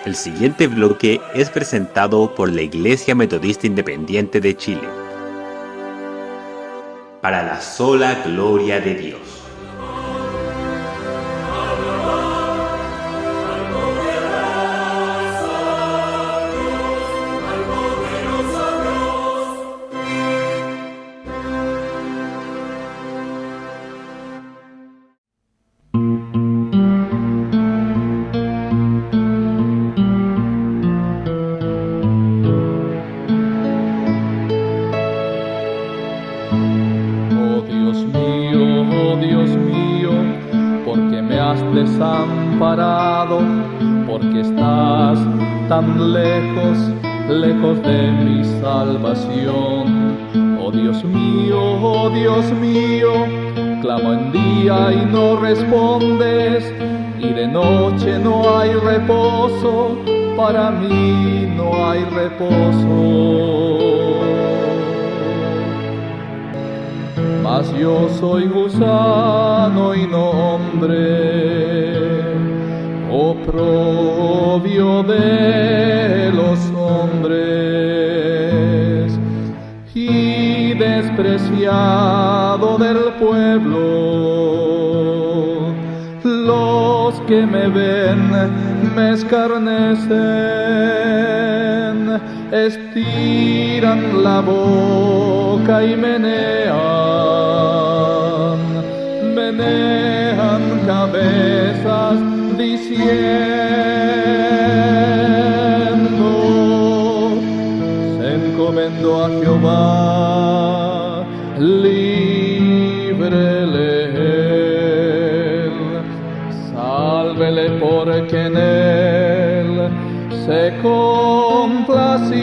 El siguiente bloque es presentado por la Iglesia Metodista Independiente de Chile. Para la sola gloria de Dios. Desamparado, porque estás tan lejos, lejos de mi salvación. Oh Dios mío, clamo en día y no respondes, y de noche no hay reposo, para mí no hay reposo. Mas yo soy gusano y no hombre, oprobio de los hombres y despreciado del pueblo. Los que me ven me escarnecen, estiran la boca y menean cabezas diciendo: se encomendó a Jehová, líbrele él, sálvele porque en él se complacía.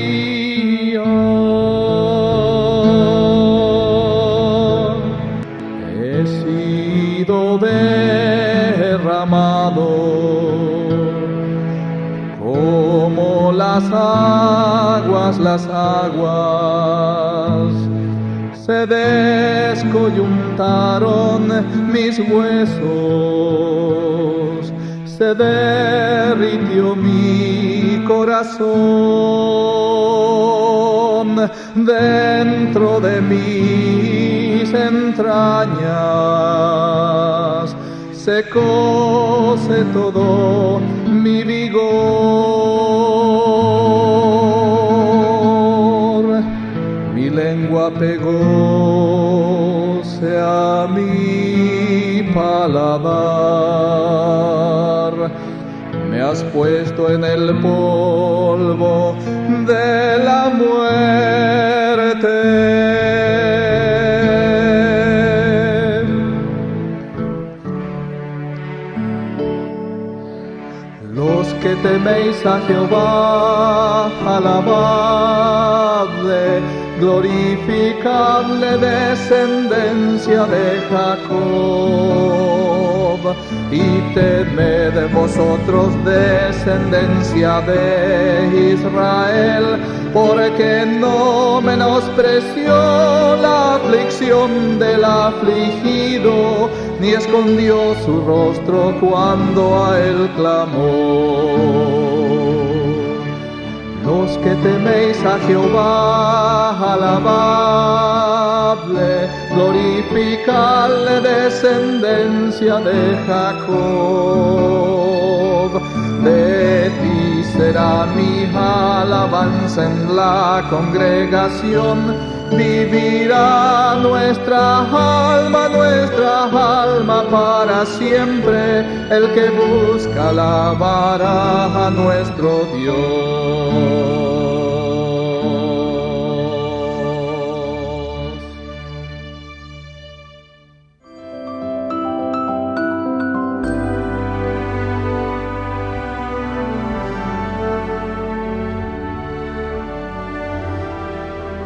He sido derramado como las aguas, se descoyuntaron mis huesos, se derritió mi corazón dentro de mis entrañas, secóse todo mi vigor. Mi lengua pegóse a mi paladar, me has puesto en el polvo de la muerte. Los que teméis a Jehová, alabadle, glorificadle, descendencia de Jacob, y temed vosotros, descendencia de Israel, porque no menospreció la aflicción del afligido, ni escondió su rostro cuando a él clamó. Los que teméis a Jehová, alabadle, glorificadle, descendencia de Jacob. De ti será mi alabanza en la congregación, vivirá nuestra alma para siempre. El que busca alabará a nuestro Dios.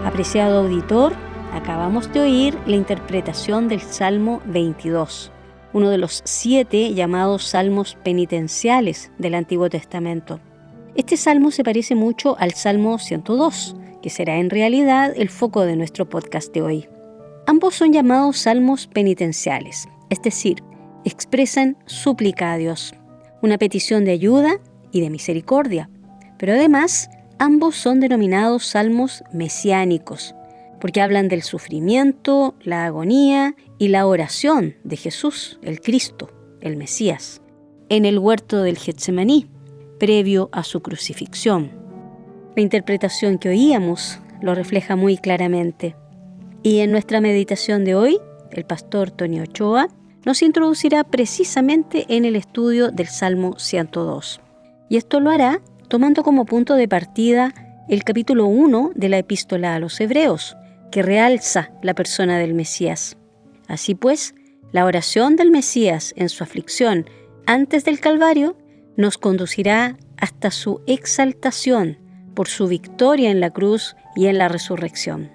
Apreciado auditor, acabamos de oír la interpretación del Salmo 22, uno de los 7 llamados salmos penitenciales del Antiguo Testamento. Este salmo se parece mucho al Salmo 102, que será en realidad el foco de nuestro podcast de hoy. Ambos son llamados salmos penitenciales, es decir, expresan súplica a Dios, una petición de ayuda y de misericordia. Pero además, ambos son denominados salmos mesiánicos, porque hablan del sufrimiento, la agonía y la oración de Jesús, el Cristo, el Mesías, en el huerto del Getsemaní, previo a su crucifixión. La interpretación que oíamos lo refleja muy claramente. Y en nuestra meditación de hoy, el pastor Tony Ochoa nos introducirá precisamente en el estudio del Salmo 102. Y esto lo hará tomando como punto de partida el capítulo 1 de la Epístola a los Hebreos, que realza la persona del Mesías. Así pues, la oración del Mesías en su aflicción antes del Calvario nos conducirá hasta su exaltación por su victoria en la cruz y en la resurrección.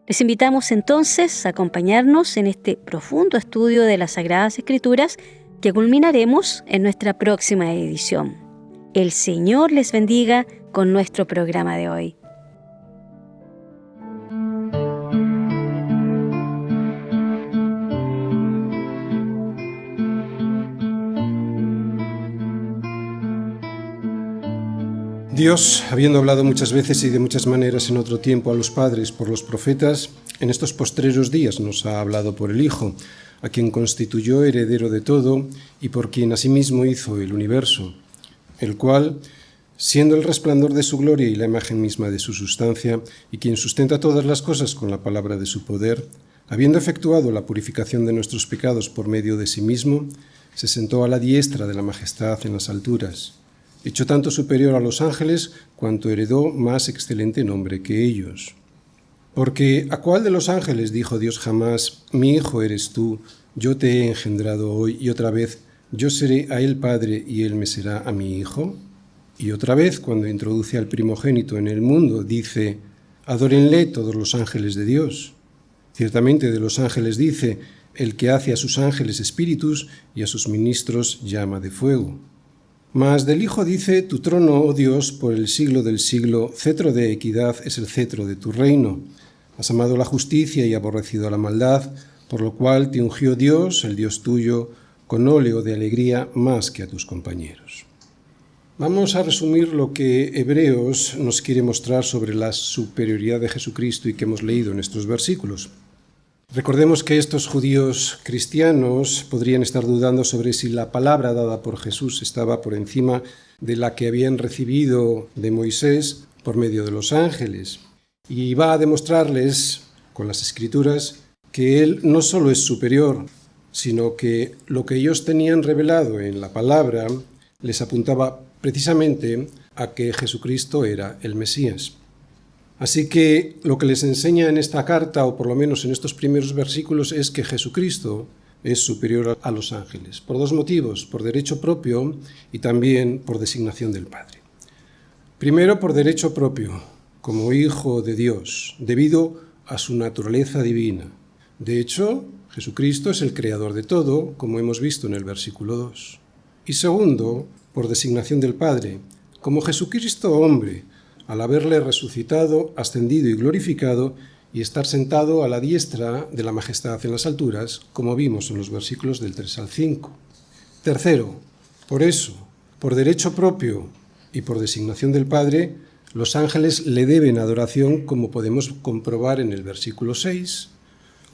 Les invitamos entonces a acompañarnos en este profundo estudio de las Sagradas Escrituras que culminaremos en nuestra próxima edición. El Señor les bendiga con nuestro programa de hoy. Dios, habiendo hablado muchas veces y de muchas maneras en otro tiempo a los padres por los profetas, en estos postreros días nos ha hablado por el Hijo, a quien constituyó heredero de todo y por quien asimismo hizo el universo, el cual, siendo el resplandor de su gloria y la imagen misma de su sustancia, y quien sustenta todas las cosas con la palabra de su poder, habiendo efectuado la purificación de nuestros pecados por medio de sí mismo, se sentó a la diestra de la majestad en las alturas, hecho tanto superior a los ángeles, cuanto heredó más excelente nombre que ellos. Porque ¿a cuál de los ángeles dijo Dios jamás, mi hijo eres tú, yo te he engendrado hoy, y otra vez, yo seré a él padre y él me será a mi hijo? Y otra vez, cuando introduce al primogénito en el mundo, dice, adórenle todos los ángeles de Dios. Ciertamente de los ángeles dice, el que hace a sus ángeles espíritus y a sus ministros llama de fuego. Mas del Hijo dice, tu trono, oh Dios, por el siglo del siglo, cetro de equidad es el cetro de tu reino. Has amado la justicia y aborrecido la maldad, por lo cual te ungió Dios, el Dios tuyo, con óleo de alegría más que a tus compañeros. Vamos a resumir lo que Hebreos nos quiere mostrar sobre la superioridad de Jesucristo y que hemos leído en estos versículos. Recordemos que estos judíos cristianos podrían estar dudando sobre si la palabra dada por Jesús estaba por encima de la que habían recibido de Moisés por medio de los ángeles. Y va a demostrarles con las Escrituras que Él no solo es superior, sino que lo que ellos tenían revelado en la palabra les apuntaba precisamente a que Jesucristo era el Mesías. Así que lo que les enseña en esta carta, o por lo menos en estos primeros versículos, es que Jesucristo es superior a los ángeles, por dos motivos, por derecho propio y también por designación del Padre. Primero, por derecho propio, como Hijo de Dios, debido a su naturaleza divina. De hecho, Jesucristo es el creador de todo, como hemos visto en el versículo 2. Y segundo, por designación del Padre, como Jesucristo hombre, al haberle resucitado, ascendido y glorificado, y estar sentado a la diestra de la majestad en las alturas, como vimos en los versículos del 3 al 5. Tercero, por eso, por derecho propio y por designación del Padre, los ángeles le deben adoración, como podemos comprobar en el versículo 6.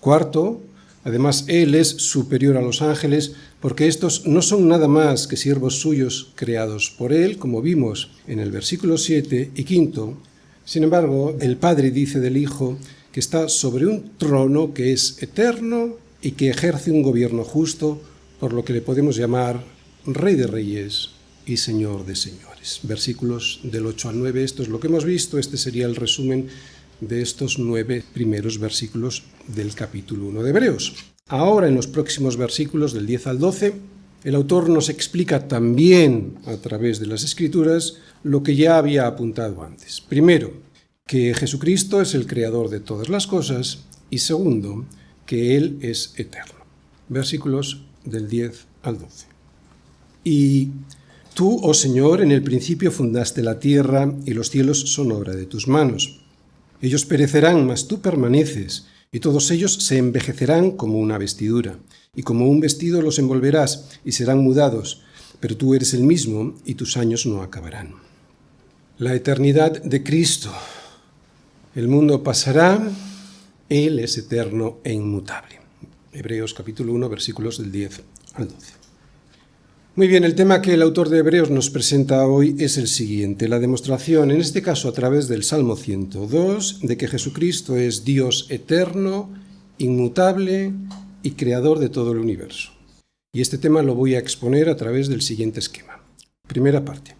Cuarto, además, Él es superior a los ángeles porque estos no son nada más que siervos suyos creados por Él, como vimos en el versículo 7. Y quinto, sin embargo, el Padre dice del Hijo que está sobre un trono que es eterno y que ejerce un gobierno justo, por lo que le podemos llamar Rey de Reyes y Señor de Señores. Versículos del 8 al 9, esto es lo que hemos visto. Este sería el resumen de estos 9 primeros versículos del capítulo 1 de Hebreos. Ahora, en los próximos versículos del 10 al 12, el autor nos explica también a través de las Escrituras lo que ya había apuntado antes. Primero, que Jesucristo es el creador de todas las cosas, y segundo, que Él es eterno. Versículos del 10 al 12. Y tú, oh Señor, en el principio fundaste la tierra, y los cielos son obra de tus manos. Ellos perecerán, mas tú permaneces, y todos ellos se envejecerán como una vestidura, y como un vestido los envolverás, y serán mudados. pero tú eres el mismo y tus años no acabarán. La eternidad de Cristo. El mundo pasará, Él es eterno e inmutable. Hebreos capítulo 1, versículos del 10 al 12. Muy bien, el tema que el autor de Hebreos nos presenta hoy es el siguiente, la demostración, en este caso a través del Salmo 102, de que Jesucristo es Dios eterno, inmutable y creador de todo el universo. Y este tema lo voy a exponer a través del siguiente esquema. Primera parte,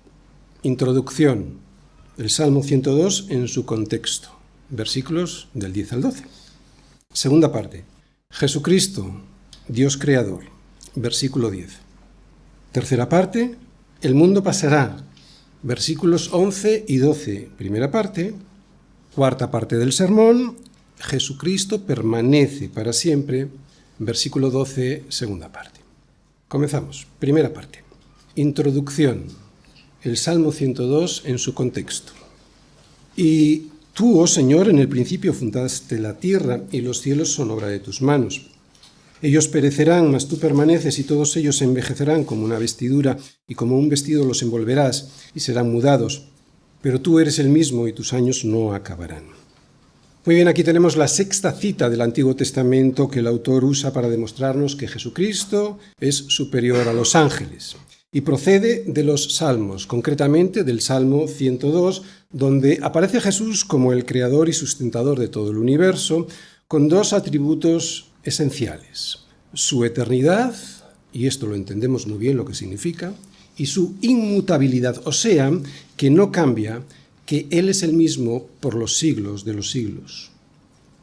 introducción, el Salmo 102 en su contexto, versículos del 10 al 12. Segunda parte, Jesucristo, Dios creador, versículo 10. Tercera parte, el mundo pasará, versículos 11 y 12, primera parte. Cuarta parte del sermón, Jesucristo permanece para siempre, versículo 12, segunda parte. Comenzamos. Primera parte, introducción, el Salmo 102 en su contexto. Y tú, oh Señor, en el principio fundaste la tierra y los cielos son obra de tus manos. Ellos perecerán, mas tú permaneces, y todos ellos se envejecerán como una vestidura, y como un vestido los envolverás, y serán mudados. Pero tú eres el mismo, y tus años no acabarán. Muy bien, aquí tenemos la sexta cita del Antiguo Testamento que el autor usa para demostrarnos que Jesucristo es superior a los ángeles. Y procede de los Salmos, concretamente del Salmo 102, donde aparece Jesús como el creador y sustentador de todo el universo, con dos atributos esenciales: su eternidad, y esto lo entendemos muy bien lo que significa, y su inmutabilidad, o sea, que no cambia, que Él es el mismo por los siglos de los siglos.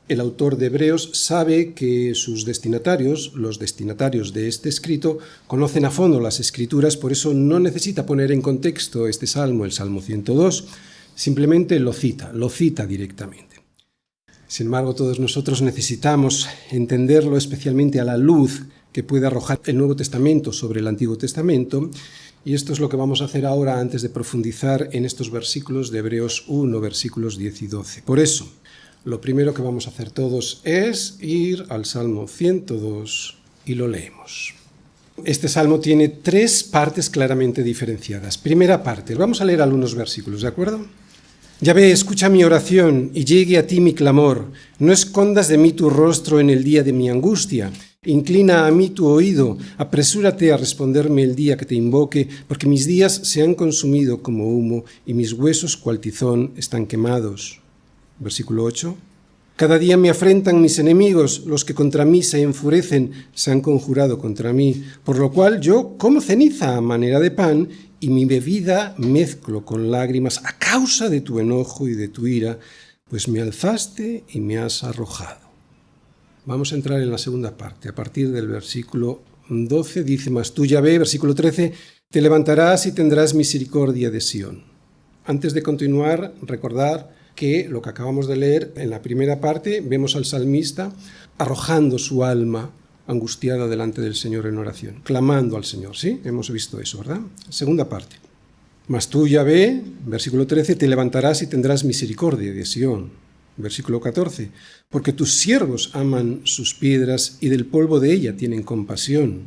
El autor de Hebreos sabe que sus destinatarios, los destinatarios de este escrito, conocen a fondo las Escrituras, por eso no necesita poner en contexto este salmo, el Salmo 102, simplemente lo cita directamente. Sin embargo, todos nosotros necesitamos entenderlo especialmente a la luz que puede arrojar el Nuevo Testamento sobre el Antiguo Testamento, y esto es lo que vamos a hacer ahora antes de profundizar en estos versículos de Hebreos 1, versículos 10 y 12. Por eso, lo primero que vamos a hacer todos es ir al Salmo 102 y lo leemos. Este salmo tiene tres partes claramente diferenciadas. Primera parte, vamos a leer algunos versículos, ¿de acuerdo? Yahvé, escucha mi oración y llegue a ti mi clamor. No escondas de mí tu rostro en el día de mi angustia. Inclina a mí tu oído. Apresúrate a responderme el día que te invoque, porque mis días se han consumido como humo y mis huesos cual tizón están quemados. Versículo 8. Cada día me afrentan mis enemigos, los que contra mí se enfurecen, se han conjurado contra mí, por lo cual yo como ceniza a manera de pan, y mi bebida mezclo con lágrimas a causa de tu enojo y de tu ira, pues me alzaste y me has arrojado. Vamos a entrar en la segunda parte. A partir del versículo 12 dice: Mas tú, Yahvé, versículo 13, te levantarás y tendrás misericordia de Sión. Antes de continuar, recordar que lo que acabamos de leer en la primera parte, vemos al salmista arrojando su alma angustiada delante del Señor en oración, clamando al Señor, ¿sí? Hemos visto eso, ¿verdad? Segunda parte. Mas tú, Yahvé, versículo 13, te levantarás y tendrás misericordia de Sión. Versículo 14, porque tus siervos aman sus piedras y del polvo de ella tienen compasión.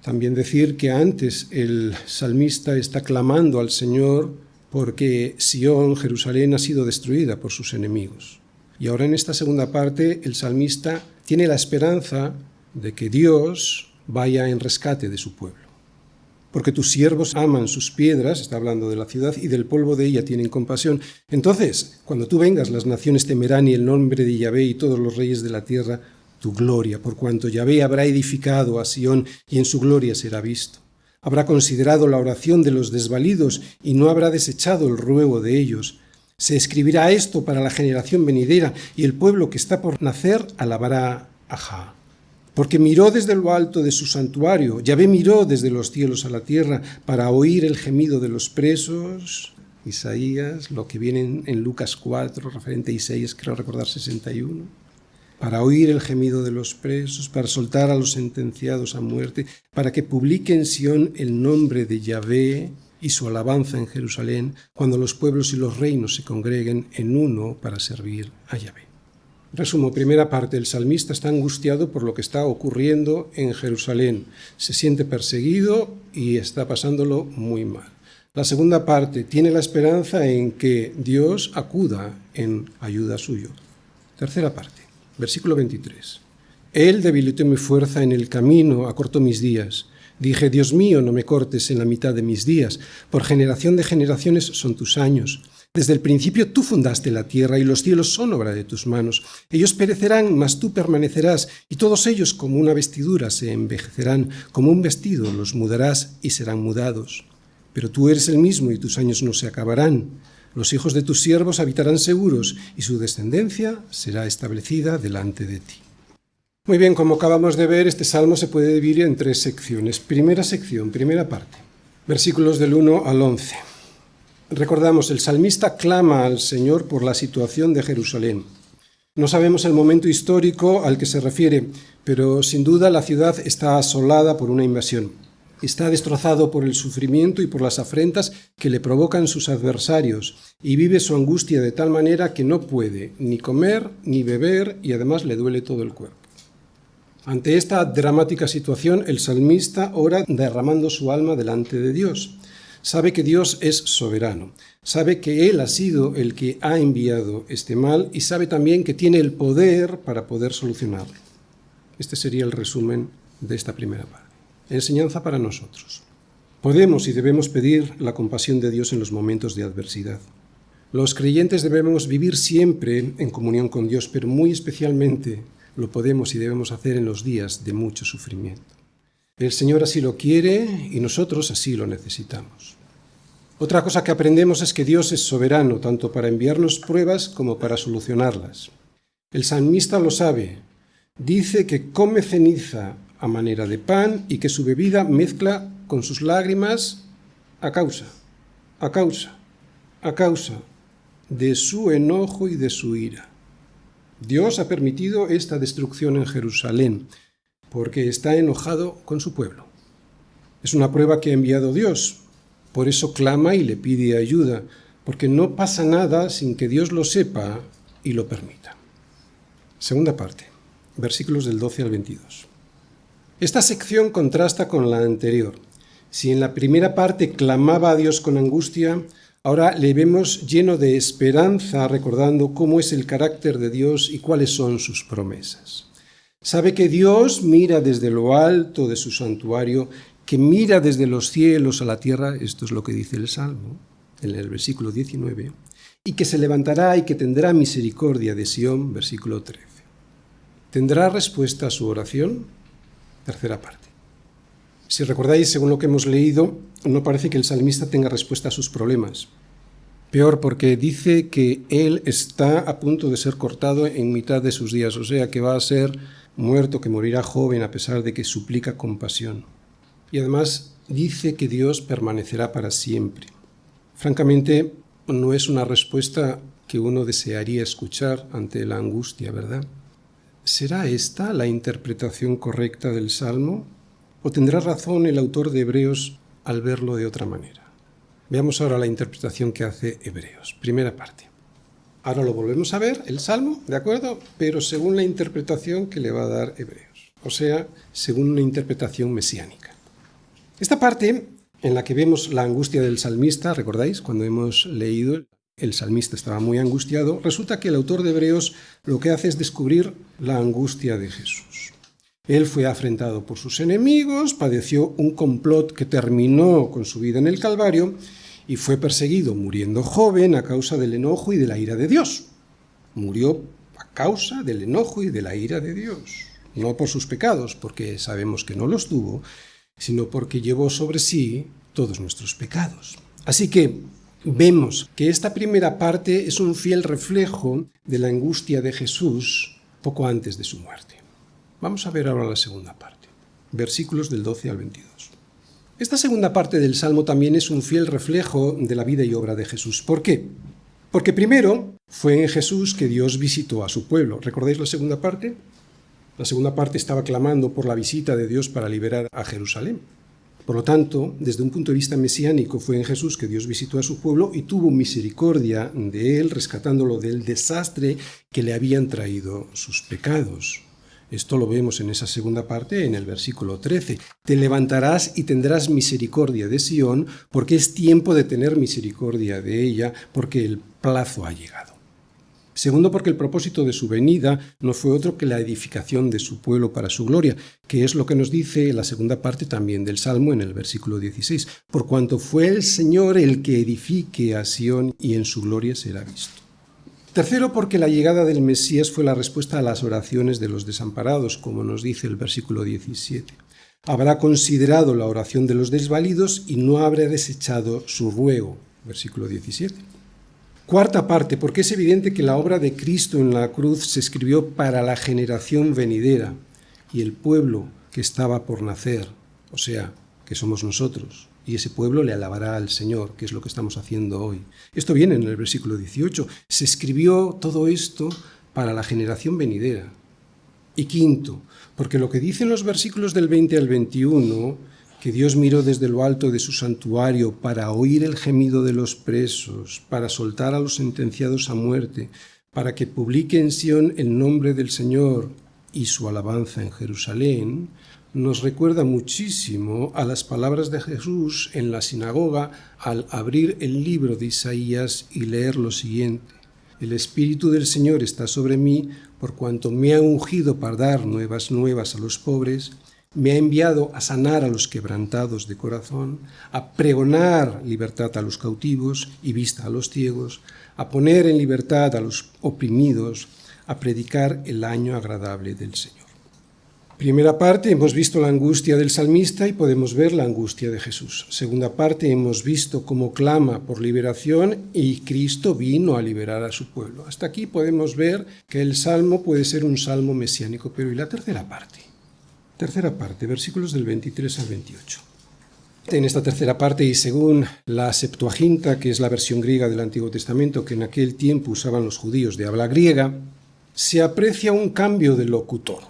También decir que antes el salmista está clamando al Señor porque Sión, Jerusalén, ha sido destruida por sus enemigos. Y ahora en esta segunda parte el salmista tiene la esperanza de que Dios vaya en rescate de su pueblo. Porque tus siervos aman sus piedras, está hablando de la ciudad, y del polvo de ella tienen compasión. Entonces, cuando tú vengas, las naciones temerán y el nombre de Yahvé y todos los reyes de la tierra tu gloria, por cuanto Yahvé habrá edificado a Sión y en su gloria será visto. Habrá considerado la oración de los desvalidos y no habrá desechado el ruego de ellos. Se escribirá esto para la generación venidera y el pueblo que está por nacer alabará a Jah. Porque miró desde lo alto de su santuario, Yahvé miró desde los cielos a la tierra para oír el gemido de los presos. Isaías, lo que viene en Lucas 4, referente a Isaías, creo recordar 61. Para oír el gemido de los presos, para soltar a los sentenciados a muerte, para que publique en Sión el nombre de Yahvé y su alabanza en Jerusalén, cuando los pueblos y los reinos se congreguen en uno para servir a Yahvé. Resumo, primera parte, el salmista está angustiado por lo que está ocurriendo en Jerusalén. Se siente perseguido y está pasándolo muy mal. La segunda parte, tiene la esperanza en que Dios acuda en ayuda suyo. Tercera parte, versículo 23. Él debilitó mi fuerza en el camino, acortó mis días. Dije, Dios mío, no me cortes en la mitad de mis días. Por generación de generaciones son tus años. Desde el principio tú fundaste la tierra y los cielos son obra de tus manos. Ellos perecerán, mas tú permanecerás, y todos ellos como una vestidura se envejecerán, como un vestido los mudarás y serán mudados. Pero tú eres el mismo y tus años no se acabarán. Los hijos de tus siervos habitarán seguros y su descendencia será establecida delante de ti. Muy bien, como acabamos de ver, este salmo se puede dividir en 3 secciones. Primera sección, primera parte, versículos del 1 al 11. Recordamos, el salmista clama al Señor por la situación de Jerusalén. No sabemos el momento histórico al que se refiere, pero sin duda la ciudad está asolada por una invasión. Está destrozado por el sufrimiento y por las afrentas que le provocan sus adversarios, y vive su angustia de tal manera que no puede ni comer ni beber y además le duele todo el cuerpo. Ante esta dramática situación, el salmista ora derramando su alma delante de Dios. Sabe que Dios es soberano, sabe que Él ha sido el que ha enviado este mal y sabe también que tiene el poder para poder solucionarlo. Este sería el resumen de esta primera parte. Enseñanza para nosotros. Podemos y debemos pedir la compasión de Dios en los momentos de adversidad. Los creyentes debemos vivir siempre en comunión con Dios, pero muy especialmente lo podemos y debemos hacer en los días de mucho sufrimiento. El Señor así lo quiere y nosotros así lo necesitamos. Otra cosa que aprendemos es que Dios es soberano, tanto para enviarnos pruebas como para solucionarlas. El salmista lo sabe. Dice que come ceniza a manera de pan y que su bebida mezcla con sus lágrimas a causa de su enojo y de su ira. Dios ha permitido esta destrucción en Jerusalén porque está enojado con su pueblo. Es una prueba que ha enviado Dios. Por eso clama y le pide ayuda, porque no pasa nada sin que Dios lo sepa y lo permita. Segunda parte, versículos del 12 al 22. Esta sección contrasta con la anterior. Si en la primera parte clamaba a Dios con angustia, ahora le vemos lleno de esperanza, recordando cómo es el carácter de Dios y cuáles son sus promesas. Sabe que Dios mira desde lo alto de su santuario, que mira desde los cielos a la tierra, esto es lo que dice el Salmo, en el versículo 19, y que se levantará y que tendrá misericordia de Sión, versículo 13. ¿Tendrá respuesta a su oración? Tercera parte. Si recordáis, según lo que hemos leído, no parece que el salmista tenga respuesta a sus problemas. Peor, porque dice que él está a punto de ser cortado en mitad de sus días, o sea que va a ser muerto, que morirá joven a pesar de que suplica compasión. Y además dice que Dios permanecerá para siempre. Francamente, no es una respuesta que uno desearía escuchar ante la angustia, ¿verdad? ¿Será esta la interpretación correcta del Salmo? ¿O tendrá razón el autor de Hebreos al verlo de otra manera? Veamos ahora la interpretación que hace Hebreos. Primera parte. Ahora lo volvemos a ver, el Salmo, ¿de acuerdo? Pero según la interpretación que le va a dar Hebreos. O sea, según una interpretación mesiánica. Esta parte en la que vemos la angustia del salmista, ¿recordáis? Cuando hemos leído, el salmista estaba muy angustiado. Resulta que el autor de Hebreos lo que hace es descubrir la angustia de Jesús. Él fue afrentado por sus enemigos, padeció un complot que terminó con su vida en el Calvario y fue perseguido muriendo joven a causa del enojo y de la ira de Dios. Murió a causa del enojo y de la ira de Dios. No por sus pecados, porque sabemos que no los tuvo, sino porque llevó sobre sí todos nuestros pecados. Así que vemos que esta primera parte es un fiel reflejo de la angustia de Jesús poco antes de su muerte. Vamos a ver ahora la segunda parte, versículos del 12 al 22. Esta segunda parte del Salmo también es un fiel reflejo de la vida y obra de Jesús. ¿Por qué? Porque primero fue en Jesús que Dios visitó a su pueblo. ¿Recordáis la segunda parte? La segunda parte estaba clamando por la visita de Dios para liberar a Jerusalén. Por lo tanto, desde un punto de vista mesiánico, fue en Jesús que Dios visitó a su pueblo y tuvo misericordia de él, rescatándolo del desastre que le habían traído sus pecados. Esto lo vemos en esa segunda parte, en el versículo 13. Te levantarás y tendrás misericordia de Sión, porque es tiempo de tener misericordia de ella, porque el plazo ha llegado. Segundo, porque el propósito de su venida no fue otro que la edificación de su pueblo para su gloria, que es lo que nos dice la segunda parte también del Salmo en el versículo 16. Por cuanto fue el Señor el que edifique a Sión y en su gloria será visto. Tercero, porque la llegada del Mesías fue la respuesta a las oraciones de los desamparados, como nos dice el versículo 17. Habrá considerado la oración de los desvalidos y no habrá desechado su ruego. Versículo 17. Cuarta parte, porque es evidente que la obra de Cristo en la cruz se escribió para la generación venidera y el pueblo que estaba por nacer, o sea, que somos nosotros, y ese pueblo le alabará al Señor, que es lo que estamos haciendo hoy. Esto viene en el versículo 18. Se escribió todo esto para la generación venidera. Y quinto, porque lo que dicen los versículos del 20 al 21, que Dios miró desde lo alto de su santuario para oír el gemido de los presos, para soltar a los sentenciados a muerte, para que publique en Sión el nombre del Señor y su alabanza en Jerusalén, nos recuerda muchísimo a las palabras de Jesús en la sinagoga al abrir el libro de Isaías y leer lo siguiente. El Espíritu del Señor está sobre mí, por cuanto me ha ungido para dar nuevas a los pobres, me ha enviado a sanar a los quebrantados de corazón, a pregonar libertad a los cautivos y vista a los ciegos, a poner en libertad a los oprimidos, a predicar el año agradable del Señor. Primera parte, hemos visto la angustia del salmista y podemos ver la angustia de Jesús. Segunda parte, hemos visto cómo clama por liberación y Cristo vino a liberar a su pueblo. Hasta aquí podemos ver que el salmo puede ser un salmo mesiánico, pero ¿y la tercera parte? Tercera parte, versículos del 23 al 28. En esta tercera parte, y según la Septuaginta, que es la versión griega del Antiguo Testamento que en aquel tiempo usaban los judíos de habla griega, se aprecia un cambio de locutor.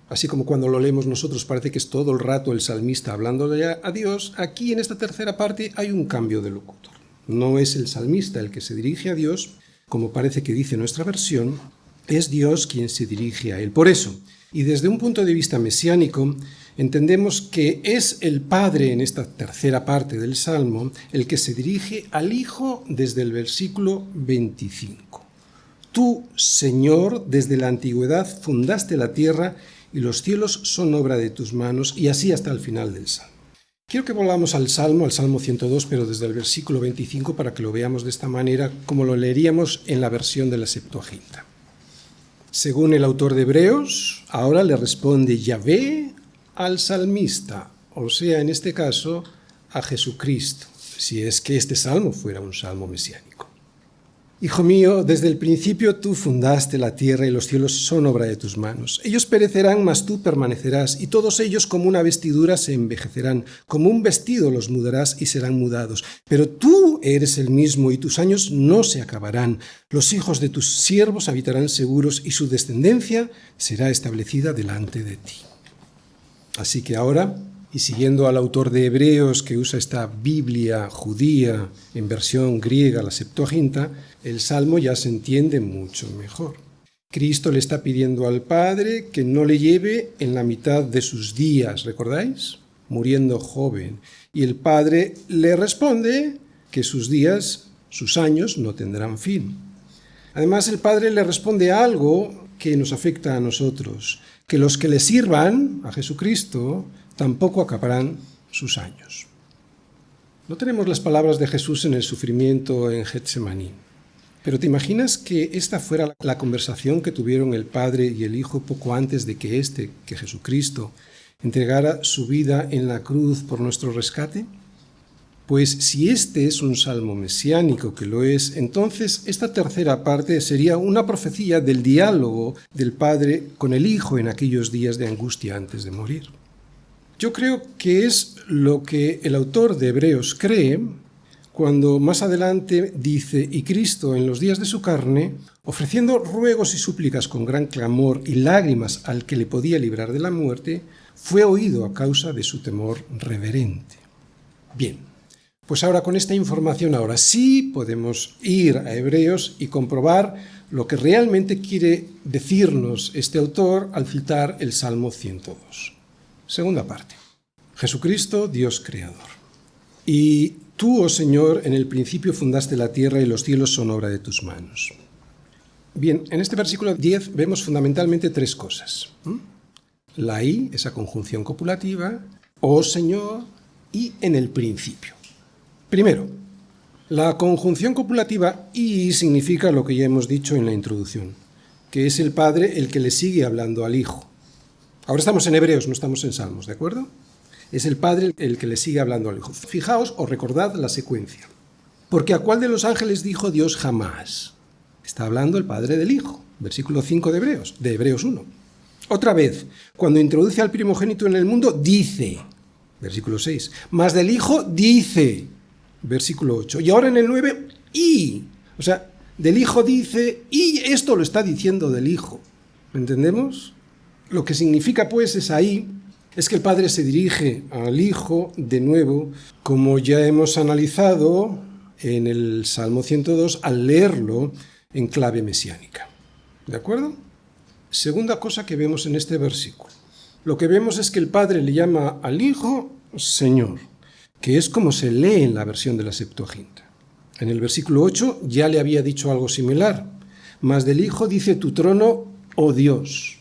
Así como cuando lo leemos nosotros parece que es todo el rato el salmista hablándole a Dios, aquí en esta tercera parte hay un cambio de locutor. No es el salmista el que se dirige a Dios, como parece que dice nuestra versión, es Dios quien se dirige a él. Por eso, y desde un punto de vista mesiánico, entendemos que es el Padre en esta tercera parte del Salmo el que se dirige al Hijo desde el versículo 25. Tú, Señor, desde la antigüedad fundaste la tierra y los cielos son obra de tus manos, y así hasta el final del Salmo. Quiero que volvamos al Salmo 102, pero desde el versículo 25 para que lo veamos de esta manera, como lo leeríamos en la versión de la Septuaginta. Según el autor de Hebreos, ahora le responde Yahvé al salmista, o sea, en este caso, a Jesucristo, si es que este salmo fuera un salmo mesiánico. Hijo mío, desde el principio tú fundaste la tierra y los cielos son obra de tus manos. Ellos perecerán, mas tú permanecerás, y todos ellos como una vestidura se envejecerán, como un vestido los mudarás y serán mudados. Pero tú eres el mismo y tus años no se acabarán. Los hijos de tus siervos habitarán seguros y su descendencia será establecida delante de ti. Así que ahora, y siguiendo al autor de Hebreos que usa esta Biblia judía en versión griega, la Septuaginta, el Salmo ya se entiende mucho mejor. Cristo le está pidiendo al Padre que no le lleve en la mitad de sus días, ¿recordáis? Muriendo joven. Y el Padre le responde que sus días, sus años, no tendrán fin. Además, el Padre le responde algo que nos afecta a nosotros, que los que le sirvan a Jesucristo tampoco acabarán sus años. No tenemos las palabras de Jesús en el sufrimiento en Getsemaní, pero ¿te imaginas que esta fuera la conversación que tuvieron el Padre y el Hijo poco antes de que Jesucristo, entregara su vida en la cruz por nuestro rescate? Pues si este es un salmo mesiánico, que lo es, entonces esta tercera parte sería una profecía del diálogo del Padre con el Hijo en aquellos días de angustia antes de morir. Yo creo que es lo que el autor de Hebreos cree cuando más adelante dice: y Cristo en los días de su carne, ofreciendo ruegos y súplicas con gran clamor y lágrimas al que le podía librar de la muerte, fue oído a causa de su temor reverente. Bien, pues ahora con esta información ahora sí podemos ir a Hebreos y comprobar lo que realmente quiere decirnos este autor al citar el Salmo 102. Segunda parte. Jesucristo, Dios creador. Y tú, oh Señor, en el principio fundaste la tierra y los cielos son obra de tus manos. Bien, en este versículo 10 vemos fundamentalmente tres cosas. La I, esa conjunción copulativa, oh Señor, y en el principio. Primero, la conjunción copulativa y significa lo que ya hemos dicho en la introducción, que es el Padre el que le sigue hablando al Hijo. Ahora estamos en Hebreos, no estamos en Salmos, ¿de acuerdo? Es el Padre el que le sigue hablando al Hijo. Fijaos o recordad la secuencia. Porque ¿a cuál de los ángeles dijo Dios jamás? Está hablando el Padre del Hijo, versículo 5 de Hebreos 1. Otra vez, cuando introduce al primogénito en el mundo, dice, versículo 6. Más del Hijo, dice, versículo 8. Y ahora en el 9, y. O sea, del Hijo dice, y esto lo está diciendo del Hijo. ¿Entendemos? Lo que significa pues es ahí, es que el Padre se dirige al Hijo de nuevo, como ya hemos analizado en el Salmo 102 al leerlo en clave mesiánica. ¿De acuerdo? Segunda cosa que vemos en este versículo. Lo que vemos es que el Padre le llama al Hijo Señor, que es como se lee en la versión de la Septuaginta. En el versículo 8 ya le había dicho algo similar. Mas del Hijo dice: tu trono, oh Dios.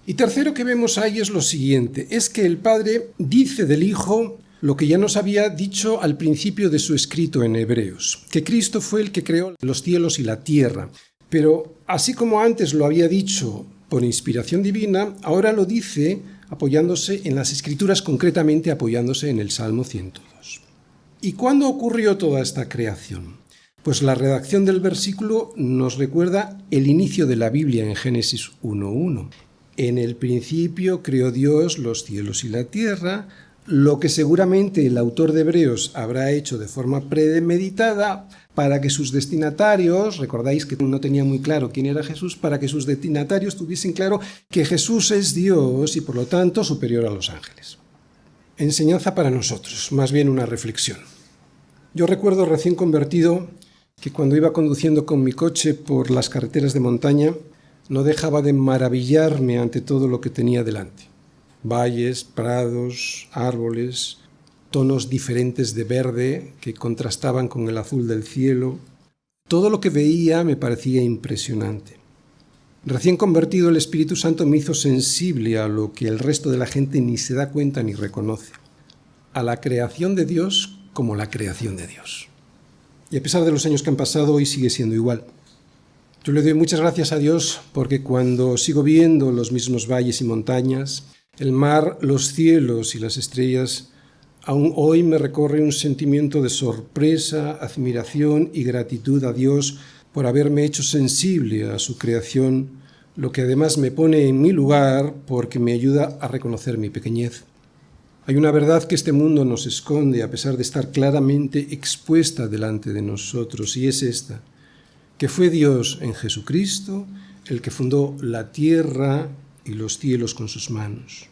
Y tercero que vemos ahí es lo siguiente, es que el Padre dice del Hijo lo que ya nos había dicho al principio de su escrito en Hebreos, que Cristo fue el que creó los cielos y la tierra, pero así como antes lo había dicho por inspiración divina, ahora lo dice apoyándose en las Escrituras, concretamente apoyándose en el Salmo 102. ¿Y cuándo ocurrió toda esta creación? Pues la redacción del versículo nos recuerda el inicio de la Biblia en Génesis 1:1. En el principio creó Dios los cielos y la tierra, lo que seguramente el autor de Hebreos habrá hecho de forma premeditada para que sus destinatarios, recordáis que no tenía muy claro quién era Jesús, para que sus destinatarios tuviesen claro que Jesús es Dios y por lo tanto superior a los ángeles. Enseñanza para nosotros, más bien una reflexión. Yo recuerdo recién convertido que cuando iba conduciendo con mi coche por las carreteras de montaña, no dejaba de maravillarme ante todo lo que tenía delante. Valles, prados, árboles, tonos diferentes de verde que contrastaban con el azul del cielo. Todo lo que veía me parecía impresionante. Recién convertido, el Espíritu Santo me hizo sensible a lo que el resto de la gente ni se da cuenta ni reconoce, a la creación de Dios como la creación de Dios. Y a pesar de los años que han pasado, hoy sigue siendo igual. Yo le doy muchas gracias a Dios porque cuando sigo viendo los mismos valles y montañas, el mar, los cielos y las estrellas, aún hoy me recorre un sentimiento de sorpresa, admiración y gratitud a Dios por haberme hecho sensible a su creación, lo que además me pone en mi lugar porque me ayuda a reconocer mi pequeñez. Hay una verdad que este mundo nos esconde a pesar de estar claramente expuesta delante de nosotros, y es esta: que fue Dios en Jesucristo el que fundó la tierra y los cielos con sus manos.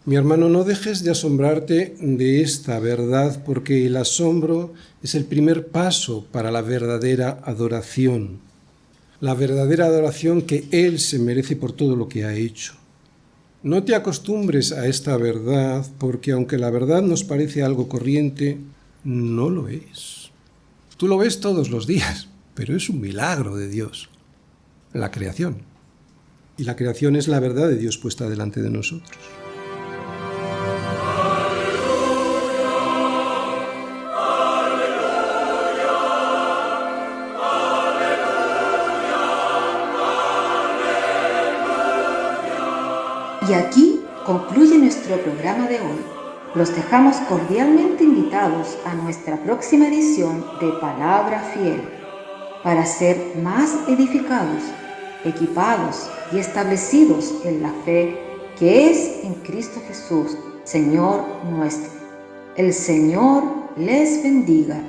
Mi hermano, no dejes de asombrarte de esta verdad, porque el asombro es el primer paso para la verdadera adoración que Él se merece por todo lo que ha hecho. No te acostumbres a esta verdad, porque aunque la verdad nos parece algo corriente, no lo es. Tú lo ves todos los días, pero es un milagro de Dios, la creación. Y la creación es la verdad de Dios puesta delante de nosotros. Y aquí concluye nuestro programa de hoy. Los dejamos cordialmente invitados a nuestra próxima edición de Palabra Fiel, para ser más edificados, equipados y establecidos en la fe que es en Cristo Jesús, Señor nuestro. El Señor les bendiga.